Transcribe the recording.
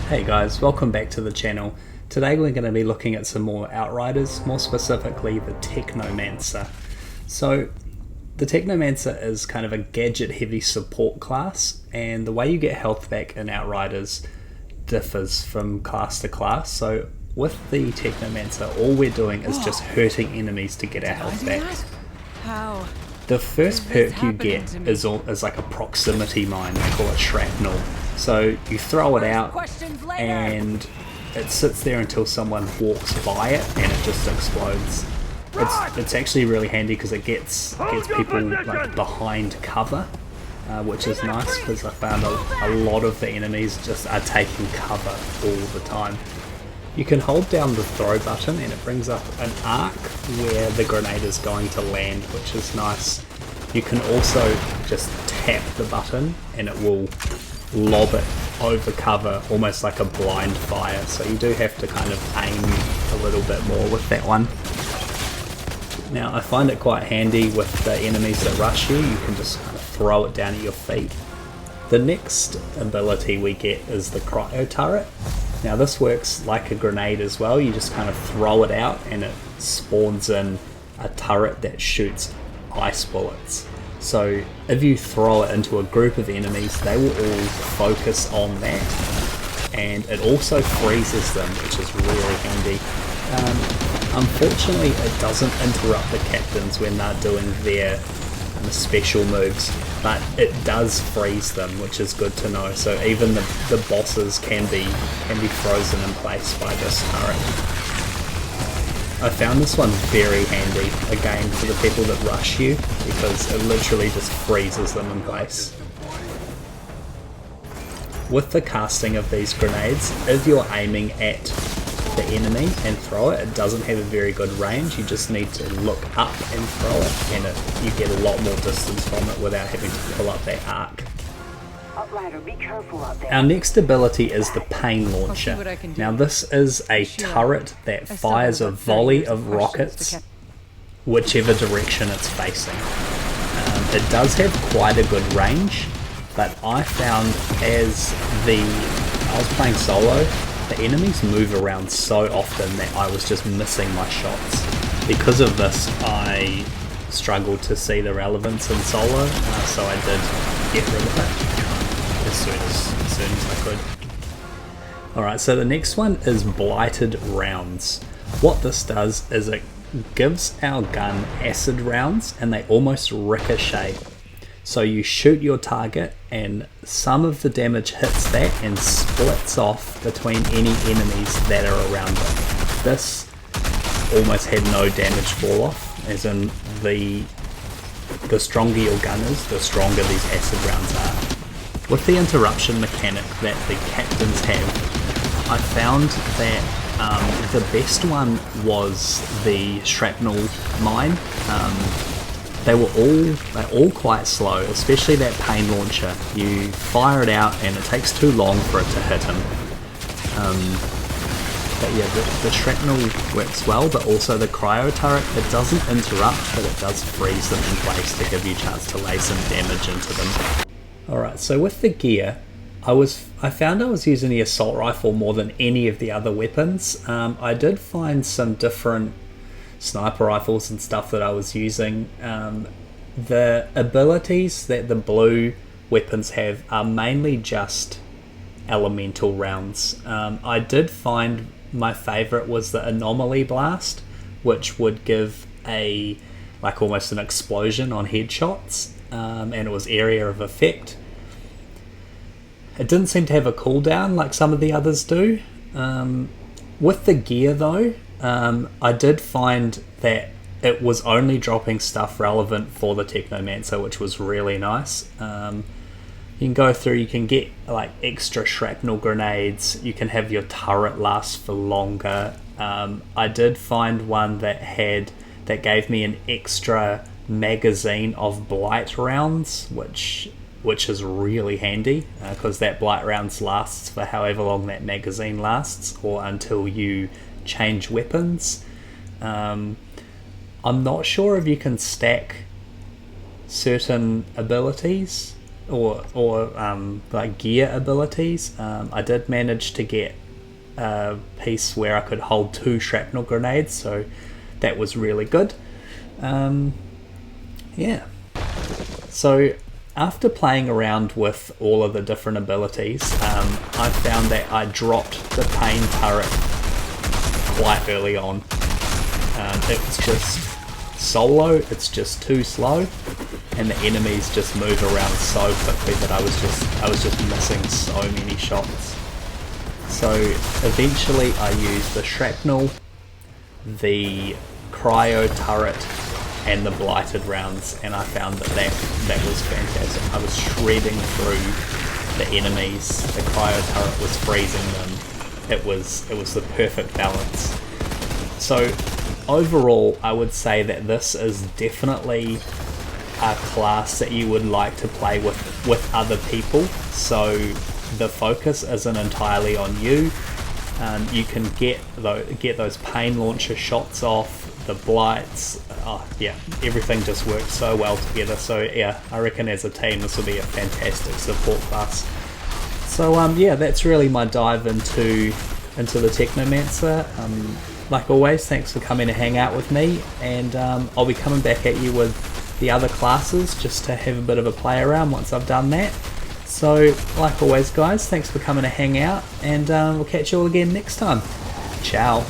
Hey guys, welcome back to the channel. Today we're going to be looking at some more Outriders, more specifically the Technomancer. So the Technomancer is kind of a gadget heavy support class, and the way you get health back in Outriders differs from class to class. So with the Technomancer, all we're doing is just hurting enemies to get our health back. How? The first perk you get is like a proximity mine, they call it shrapnel. So you throw it out and it sits there until someone walks by it and it just explodes. It's actually really handy because it gets people like behind cover, which is nice because I found a lot of the enemies just are taking cover all the time. You can hold down the throw button and it brings up an arc where the grenade is going to land, which is nice. You can also just tap the button and it will lob it over cover, almost like a blind fire, so you do have to kind of aim a little bit more with that one. Now I find it quite handy with the enemies that rush you, you can just kind of throw it down at your feet. The next ability we get is the Cryo Turret. Now this works like a grenade as well, you just kind of throw it out and it spawns in a turret that shoots ice bullets. So if you throw it into a group of enemies, they will all focus on that, and it also freezes them, which is really handy. Unfortunately, it doesn't interrupt the captains when they're doing their special moves, but it does freeze them, which is good to know. So even the bosses can be frozen in place by this turret. I found this one very handy, again, for the people that rush you, because it literally just freezes them in place. With the casting of these grenades, if you're aiming at the enemy and throw it, it doesn't have a very good range. You just need to look up and throw it, and you get a lot more distance from it without having to pull up that arc. Outrider, be careful out there. Our next ability is the Pain Launcher. Now this is a turret that fires a volley of rockets whichever direction it's facing. It does have quite a good range, but I found as I was playing solo, the enemies move around so often that I was just missing my shots. Because of this, I struggled to see the relevance in solo, so I did get rid of it as soon as I could. Alright, so the next one is Blighted rounds. What this does is it gives our gun acid rounds and they almost ricochet. So you shoot your target and some of the damage hits that and splits off between any enemies that are around it. This almost had no damage fall off, as in the stronger your gun is, the stronger these acid rounds are. With the interruption mechanic that the captains have, I found that the best one was the shrapnel mine. They're all quite slow, especially that Pain Launcher. You fire it out and it takes too long for it to hit him. But yeah, the shrapnel works well, but also the Cryo Turret, it doesn't interrupt, but it does freeze them in place to give you a chance to lay some damage into them. Alright, so with the gear, I found I was using the assault rifle more than any of the other weapons. I did find some different sniper rifles and stuff that I was using. The abilities that the blue weapons have are mainly just elemental rounds. I did find my favourite was the Anomaly Blast, which would give like almost an explosion on headshots. And it was area of effect. It didn't seem to have a cooldown like some of the others do. With the gear though, I did find that it was only dropping stuff relevant for the Technomancer, which was really nice. You can go through, you can get like extra shrapnel grenades, you can have your turret last for longer. I did find one that gave me an extra magazine of blight rounds, which is really handy because that blight rounds lasts for however long that magazine lasts, or until you change weapons. I'm not sure if you can stack certain abilities like gear abilities. I did manage to get a piece where I could hold 2 shrapnel grenades, so that was really good. Yeah. So after playing around with all of the different abilities, I found that I dropped the pain turret quite early on. It was just solo, it's just too slow, and the enemies just move around so quickly that I was just missing so many shots. So eventually I used the shrapnel, the cryo turret, and the blighted rounds, and I found that was fantastic. I was shredding through the enemies, the cryo turret was freezing them. It was the perfect balance. So overall, I would say that this is definitely a class that you would like to play with other people. So the focus isn't entirely on you. You can get those pain launcher shots off, the blights. Oh yeah, everything just works so well together. So yeah, I reckon as a team this will be a fantastic support class. So yeah, that's really my dive into the Technomancer. Like always, thanks for coming to hang out with me, and I'll be coming back at you with the other classes just to have a bit of a play around once I've done that. So like always guys, thanks for coming to hang out, and we'll catch you all again next time. Ciao.